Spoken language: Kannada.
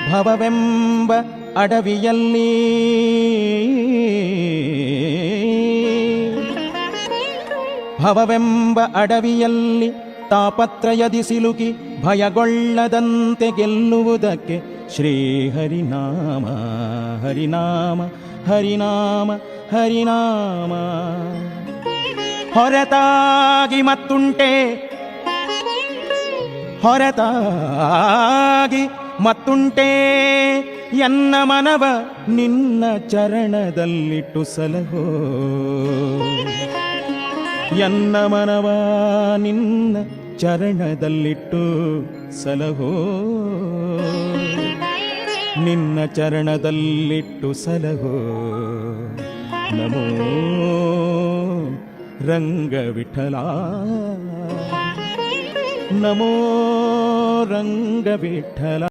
ಭವವೆಂಬ ಅಡವಿಯಲ್ಲಿ ಭವವೆಂಬ ಅಡವಿಯಲ್ಲಿ ತಾಪತ್ರಯದಿ ಸಿಲುಕಿ ಭಯಗೊಳ್ಳದಂತೆ ಗೆಲ್ಲುವುದಕ್ಕೆ ಶ್ರೀಹರಿನಾಮ ಹರಿನಾಮ ಹರಿನಾಮ ಹರಿನಾಮ ಹೊರತಾಗಿ ಮತ್ತುಂಟೆ ಹೊರತಾಗಿ ಮತ್ತುಂಟೆ ಎನ್ನ ಮನವ ನಿನ್ನ ಚರಣದಲ್ಲಿಟ್ಟು ಸಲಹೋ ಎನ್ನ ಮನವ ನಿನ್ನ ಚರಣದಲ್ಲಿಟ್ಟು ಸಲಹೋ ನಿನ್ನ ಚರಣದಲ್ಲಿಟ್ಟು ಸಲಹೋ ನಮೋ ರಂಗ ವಿಠಲ ನಮೋ ರಂಗ ವಿಠಲ.